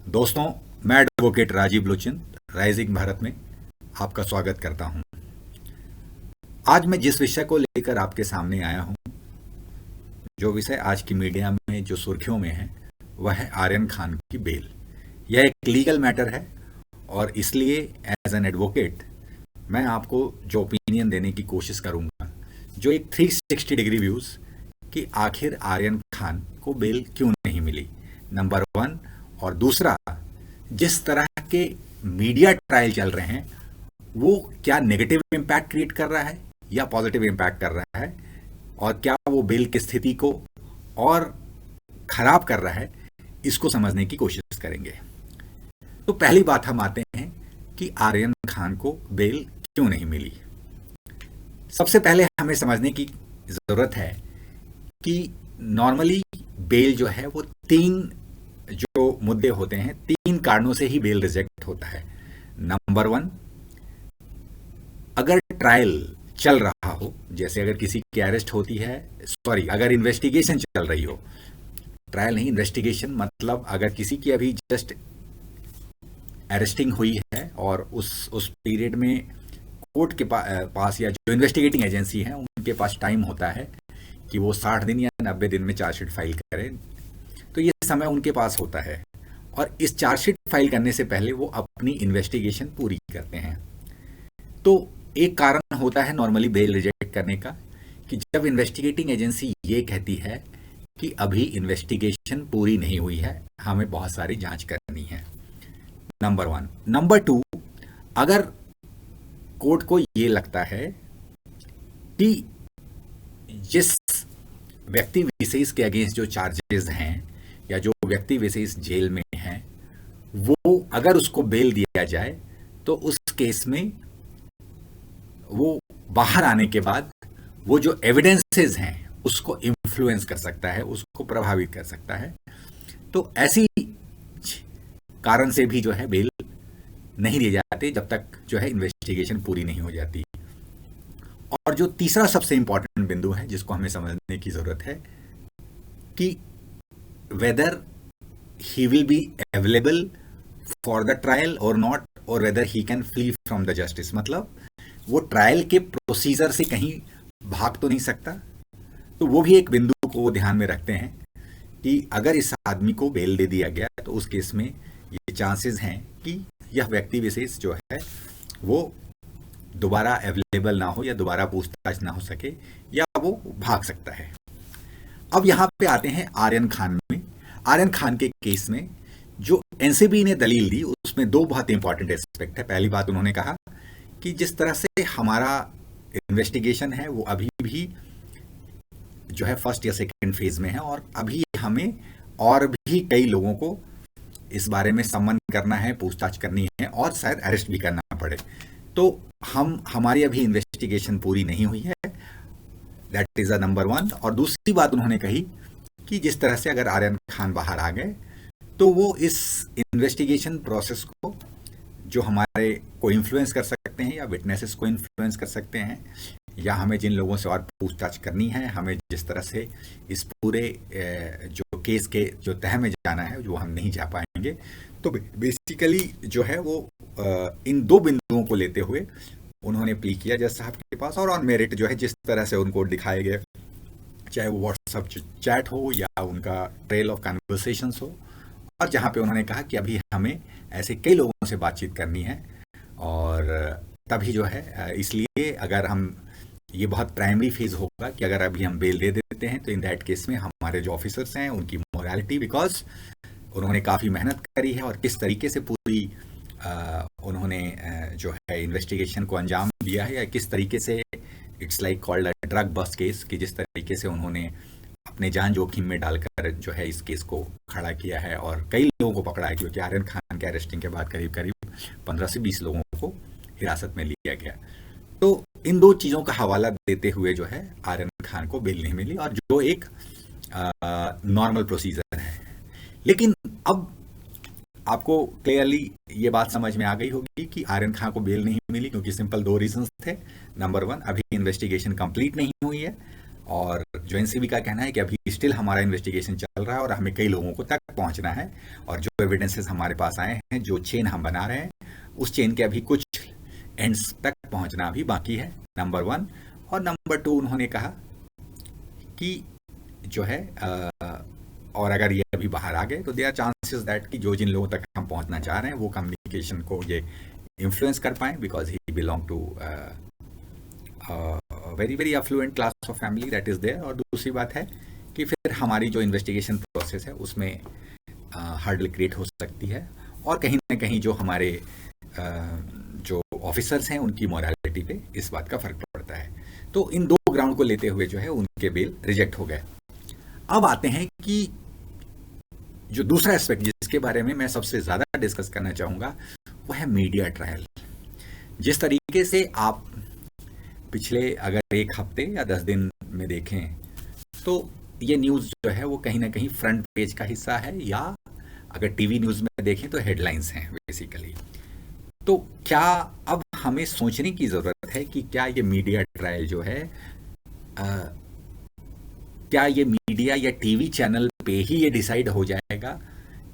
दोस्तों, मैं advocate Rajiv Lochan rising Bharat में आपका स्वागत करता हूं। आज मैं जिस विषय को लेकर आपके सामने आया हूं, जो विषय आज की मीडिया में जो सुर्खियों में है, वह है आर्यन खान की बेल। यह एक लीगल मैटर है और इसलिए एज एन एडवोकेट मैं आपको जो ओपिनियन देने की कोशिश करूंगा, जो एक 360 डिग्री व्यूज कि आखिर आर्यन खान को बेल क्यों नहीं मिली, नंबर 1। और दूसरा, जिस तरह के मीडिया ट्रायल चल रहे हैं वो क्या नेगेटिव इम्पैक्ट क्रिएट कर रहा है या पॉजिटिव इम्पैक्ट कर रहा है, और क्या वो बेल की स्थिति को और खराब कर रहा है, इसको समझने की कोशिश करेंगे। तो पहली बात हम आते हैं कि आर्यन खान को बेल क्यों नहीं मिली। सबसे पहले हमें समझने की जरूरत है कि नॉर्मली बेल जो है वो 3 जो मुद्दे होते हैं, 3 कारणों से ही बेल रिजेक्ट होता है। नंबर 1, अगर ट्रायल चल रहा हो, जैसे अगर किसी की अरेस्ट होती है, अगर इन्वेस्टिगेशन चल रही हो, ट्रायल नहीं इन्वेस्टिगेशन, मतलब अगर किसी की अभी जस्ट अरेस्टिंग हुई है और उस पीरियड में कोर्ट के पास या जो इन्वेस्टिगेटिंग एजेंसी है उनके पास टाइम होता है कि वो 60 दिन या 90 दिन में चार्जशीट फाइल करें, तो ये समय उनके पास होता है और इस चार्जशीट फाइल करने से पहले वो अपनी इन्वेस्टिगेशन पूरी करते हैं। तो एक कारण होता है नॉर्मली बेल रिजेक्ट करने का कि जब इन्वेस्टिगेटिंग एजेंसी ये कहती है कि अभी इन्वेस्टिगेशन पूरी नहीं हुई है, हमें बहुत सारी जांच करनी है, नंबर 1। नंबर 2, अगर कोर्ट को ये लगता है कि जिस व्यक्ति विशेष के अगेंस्ट जो चार्जेस हैं या जो व्यक्ति विशेष जेल में है, वो अगर उसको बेल दिया जाए तो उस केस में वो बाहर आने के बाद वो जो एविडेंसेस हैं उसको इन्फ्लुएंस कर सकता है, उसको प्रभावित कर सकता है। तो ऐसी कारण से भी जो है बेल नहीं दिए जाते जब तक जो है इन्वेस्टिगेशन पूरी नहीं हो जाती। और जो तीसरा सबसे इंपॉर्टेंट बिंदु है जिसको हमें समझने की जरूरत है कि whether he will be available for the trial or not, or whether he can flee from the justice। मतलब वो ट्रायल के प्रोसीजर से कहीं भाग तो नहीं सकता। तो वो भी एक बिंदु को ध्यान में रखते हैं कि अगर इस आदमी को बेल दे दिया गया तो उस केस में ये चांसेस हैं कि यह व्यक्ति विशेष जो है वो दोबारा अवेलेबल ना हो या दोबारा पूछताछ ना हो सके या वो भाग सकता है। अब यहां पे आते हैं आर्यन खान में। आर्यन खान के केस में जो एनसीबी ने दलील दी उसमें 2 बहुत इंपॉर्टेंट एस्पेक्ट है। पहली बात, उन्होंने कहा कि जिस तरह से हमारा इन्वेस्टिगेशन है वो अभी भी जो है फर्स्ट या सेकंड फेज में है और अभी हमें और भी कई लोगों को इस बारे में समन करना है, पूछताछ करनी है और शायद अरेस्ट भी करना पड़े। तो हमारी अभी इन्वेस्टिगेशन पूरी नहीं हुई है, दैट इज अ नंबर 1। और दूसरी बात उन्होंने कही कि जिस तरह से अगर आर्यन खान बाहर आ गए तो वो इस इन्वेस्टिगेशन प्रोसेस को जो हमारे को इन्फ्लुएंस कर सकते हैं या विटनेसेस को इन्फ्लुएंस कर सकते हैं, या हमें जिन लोगों से और पूछताछ करनी है, हमें जिस तरह से इस पूरे जो केस के जो तह में जाना है जो हम नहीं जा पाएंगे। तो बेसिकली जो है वो इन 2 बिंदुओं को लेते हुए उन्होंने प्ली किया जज साहब के पास, और ऑन मेरिट जो है जिस तरह से उनको दिखाए गए, चाहे वो व्हाट्सएप चैट हो या उनका ट्रेल ऑफ कन्वर्सेशंस हो, और जहाँ पे उन्होंने कहा कि अभी हमें ऐसे कई लोगों से बातचीत करनी है और तभी जो है, इसलिए अगर हम ये बहुत प्राइमरी फेज होगा कि अगर अभी हम बेल दे देते हैं तो इन दैट केस में हमारे जो ऑफिसर्स हैं उनकी मोरालिटी, बिकॉज उन्होंने काफ़ी मेहनत करी है और किस तरीके से पूरी उन्होंने जो है इन्वेस्टिगेशन को अंजाम दिया है, या किस तरीके से it's like called a drug bust case, कि जिस तरीके से उन्होंने अपने जान जोखिम में डालकर जो है इस केस को खड़ा किया है और कई लोगों को पकड़ा है, क्योंकि आर्यन खान के अरेस्टिंग के बाद करीब करीब 15 से 20 लोगों को हिरासत में लिया गया। तो इन 2 चीज़ों का हवाला देते हुए जो है आर्यन खान को बेल नहीं मिली, और जो एक नॉर्मल प्रोसीजर है। लेकिन अब आपको क्लियरली ये बात समझ में आ गई होगी कि आर्यन खान को बेल नहीं मिली क्योंकि सिंपल 2 रीजंस थे। नंबर 1, अभी इन्वेस्टिगेशन कंप्लीट नहीं हुई है, और जो एनसीबी का कहना है कि अभी स्टिल हमारा इन्वेस्टिगेशन चल रहा है और हमें कई लोगों को तक पहुंचना है, और जो एविडेंसेस हमारे पास आए हैं, जो चेन हम बना रहे हैं, उस चेन के अभी कुछ एंड्स तक पहुंचना अभी बाकी है, नंबर 1। और नंबर 2, उन्होंने कहा कि जो है और अगर ये अभी बाहर आ गए तो देयर आर चांसेस दैट कि जो जिन लोगों तक हम पहुंचना चाह रहे हैं वो कम्युनिकेशन को ये इन्फ्लुएंस कर पाए, because he belong to very very affluent class of family that is there. और दूसरी बात है कि फिर हमारी जो इन्वेस्टिगेशन प्रोसेस है उसमें हर्डल क्रिएट हो सकती है, और कहीं ना कहीं जो हमारे जो ऑफिसर्स हैं उनकी मोरालिटी पे इस बात का फर्क पड़ता है। तो इन 2 ग्राउंड को लेते हुए जो है उनके बेल रिजेक्ट हो गए। अब आते हैं कि जो दूसरा एस्पेक्ट जिसके बारे में मैं सबसे ज़्यादा डिस्कस करना चाहूँगा वो है मीडिया ट्रायल। जिस तरीके से आप पिछले अगर 1 हफ्ते या 10 दिन में देखें तो ये न्यूज़ जो है वो कहीं ना कहीं फ्रंट पेज का हिस्सा है, या अगर टीवी न्यूज़ में देखें तो हेडलाइंस हैं बेसिकली। तो क्या अब हमें सोचने की ज़रूरत है कि क्या ये मीडिया ट्रायल जो है क्या ये मीडिया या टीवी चैनल पे ही ये डिसाइड हो जाएगा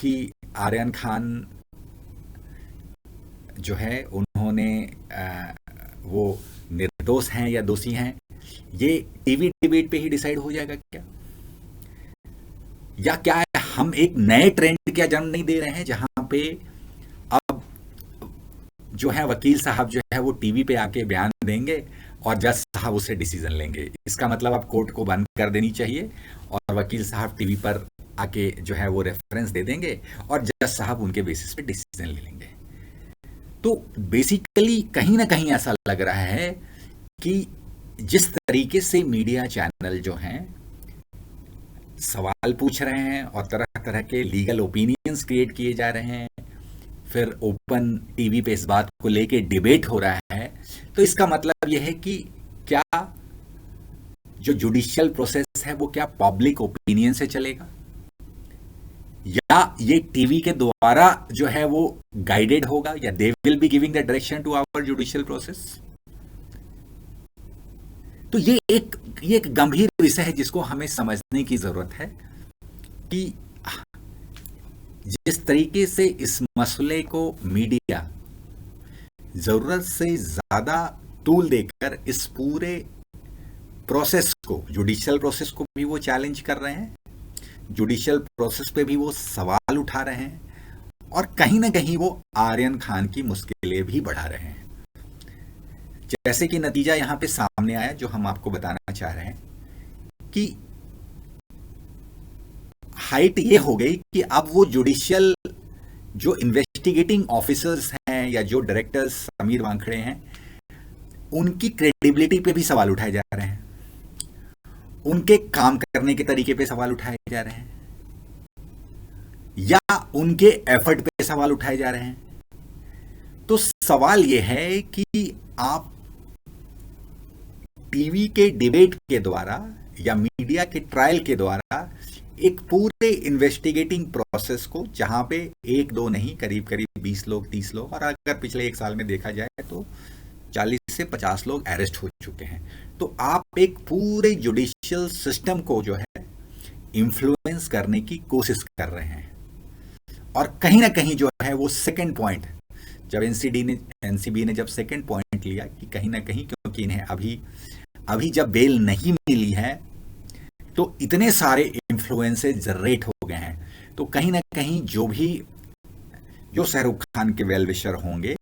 कि आर्यन खान जो है उन्होंने वो निर्दोष हैं या दोषी हैं, ये टीवी डिबेट पे ही डिसाइड हो जाएगा क्या? या क्या हम एक नए ट्रेंड का जन्म नहीं दे रहे हैं जहां पे अब जो है वकील साहब जो है वो टीवी पे आके बयान देंगे और जज साहब उससे डिसीजन लेंगे? इसका मतलब अब कोर्ट को बंद कर देनी चाहिए और वकील साहब टीवी पर आके जो है वो रेफरेंस दे देंगे और जज साहब उनके बेसिस पे डिसीजन ले लेंगे। तो बेसिकली कहीं ना कहीं ऐसा लग रहा है कि जिस तरीके से मीडिया चैनल जो हैं सवाल पूछ रहे हैं और तरह तरह के लीगल ओपिनियंस क्रिएट किए जा रहे हैं, फिर ओपन टीवी पे इस बात को लेके डिबेट हो रहा है, तो इसका मतलब यह है कि क्या जो जुडिशियल प्रोसेस है वो क्या पब्लिक ओपिनियन से चलेगा, या ये टीवी के द्वारा जो है वो गाइडेड होगा, या they will be giving the direction to our judicial process? तो ये एक गंभीर विषय है जिसको हमें समझने की जरूरत है कि जिस तरीके से इस मसले को मीडिया जरूरत से ज्यादा टूल देकर इस पूरे प्रोसेस को, जुडिशियल प्रोसेस को भी वो चैलेंज कर रहे हैं, जुडिशियल प्रोसेस पे भी वो सवाल उठा रहे हैं, और कहीं ना कहीं वो आर्यन खान की मुश्किलें भी बढ़ा रहे हैं। जैसे कि नतीजा यहां पे सामने आया जो हम आपको बताना चाह रहे हैं कि हाइट ये हो गई कि अब वो जुडिशियल जो इन्वेस्टिगेटिंग ऑफिसर्स हैं या जो डायरेक्टर्स समीर वानखेड़े हैं उनकी क्रेडिबिलिटी पे भी सवाल उठाए जा रहे हैं, उनके काम करने के तरीके पे सवाल उठाए जा रहे हैं, या उनके एफर्ट पे सवाल उठाए जा रहे हैं। तो सवाल यह है कि आप टीवी के डिबेट के द्वारा या मीडिया के ट्रायल के द्वारा एक पूरे इन्वेस्टिगेटिंग प्रोसेस को, जहां पे 1-2 नहीं करीब करीब 20 लोग 30 लोग, और अगर पिछले 1 साल में देखा जाए तो 40 से 50 लोग अरेस्ट हो चुके हैं, तो आप एक पूरे जुडिशियल सिस्टम को जो है इन्फ्लुएंस करने की कोशिश कर रहे हैं। और कहीं ना कहीं जो है वो सेकंड पॉइंट, जब एनसीबी ने जब सेकंड पॉइंट लिया कि कहीं ना कहीं क्योंकि इन्हें अभी जब बेल नहीं मिली है तो इतने सारे इन्फ्लुएंसेस जनरेट हो गए हैं, तो कहीं ना कहीं जो शाहरुख खान के वेल विशर होंगे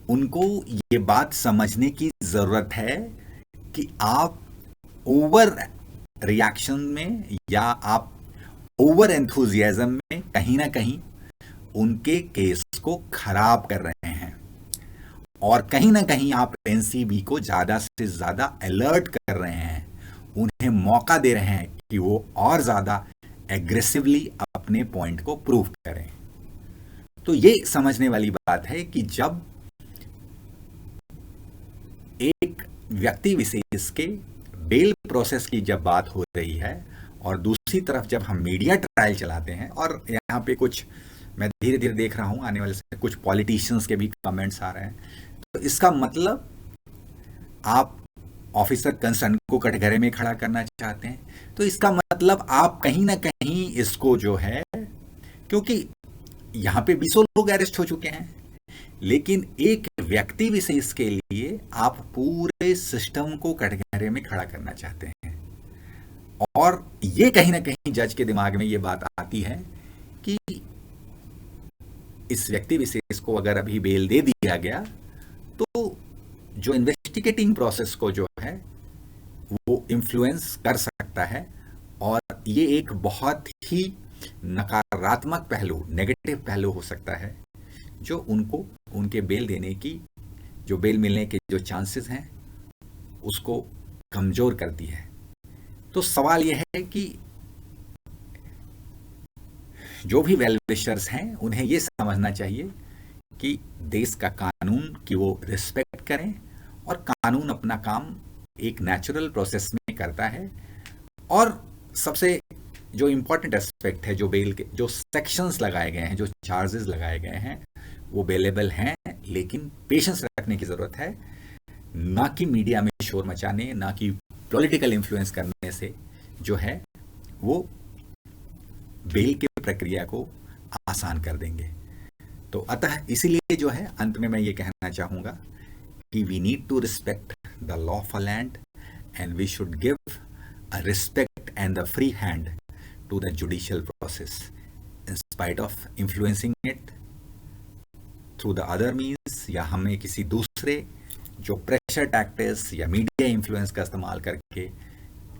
उनको ये बात समझने की जरूरत है कि आप ओवर रिएक्शन में या आप ओवर एंथुजियाज्म में कहीं ना कहीं उनके केस को खराब कर रहे हैं, और कहीं ना कहीं आप एनसीबी को ज्यादा से ज्यादा अलर्ट कर रहे हैं, उन्हें मौका दे रहे हैं कि वो और ज्यादा एग्रेसिवली अपने पॉइंट को प्रूव करें। तो ये समझने वाली बात है कि जब एक व्यक्ति विशेष के बेल प्रोसेस की जब बात हो रही है और दूसरी तरफ जब हम मीडिया ट्रायल चलाते हैं, और यहाँ पे कुछ मैं धीरे धीरे देख रहा हूँ आने वाले से कुछ पॉलिटिशियंस के भी कमेंट्स आ रहे हैं, तो इसका मतलब आप ऑफिसर कंसर्न को कटघरे में खड़ा करना चाहते हैं। तो इसका मतलब आप कहीं ना कहीं इसको जो है, क्योंकि यहाँ पे 20 लोग अरेस्ट हो चुके हैं, लेकिन एक व्यक्ति विशेष के लिए आप पूरे सिस्टम को कटघरे में खड़ा करना चाहते हैं। और ये कहीं ना कहीं जज के दिमाग में ये बात आती है कि इस व्यक्ति विशेष को अगर अभी बेल दे दिया गया तो जो इन्वेस्टिगेटिंग प्रोसेस को जो है वो इन्फ्लुएंस कर सकता है, और ये एक बहुत ही नकारात्मक पहलू, नेगेटिव पहलू हो सकता है, जो उनको उनके बेल देने की, जो बेल मिलने के जो चांसेस हैं उसको कमजोर करती है। तो सवाल यह है कि जो भी वेल विशर्स हैं उन्हें ये समझना चाहिए कि देश का कानून की वो रिस्पेक्ट करें, और कानून अपना काम एक नेचुरल प्रोसेस में करता है। और सबसे जो इम्पोर्टेंट एस्पेक्ट है, जो बेल के जो सेक्शंस लगाए गए हैं, जो चार्जेस लगाए गए हैं, वो बेलेबल हैं, लेकिन पेशेंस रखने की ज़रूरत है, ना कि मीडिया में शोर मचाने, ना कि पॉलिटिकल इन्फ्लुएंस करने से जो है वो बेल की प्रक्रिया को आसान कर देंगे। तो अतः इसीलिए जो है अंत में मैं ये कहना चाहूँगा कि we need to respect the law of a land, and we should give a respect and the free hand to the judicial process in spite of influencing it through the other means, या हमें किसी दूसरे जो pressure tactics या media influence का इस्तेमाल करके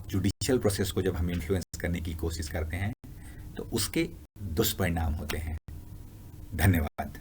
judicial process को जब हम इन्फ्लुएंस करने की कोशिश करते हैं तो उसके दुष्परिणाम होते हैं। धन्यवाद।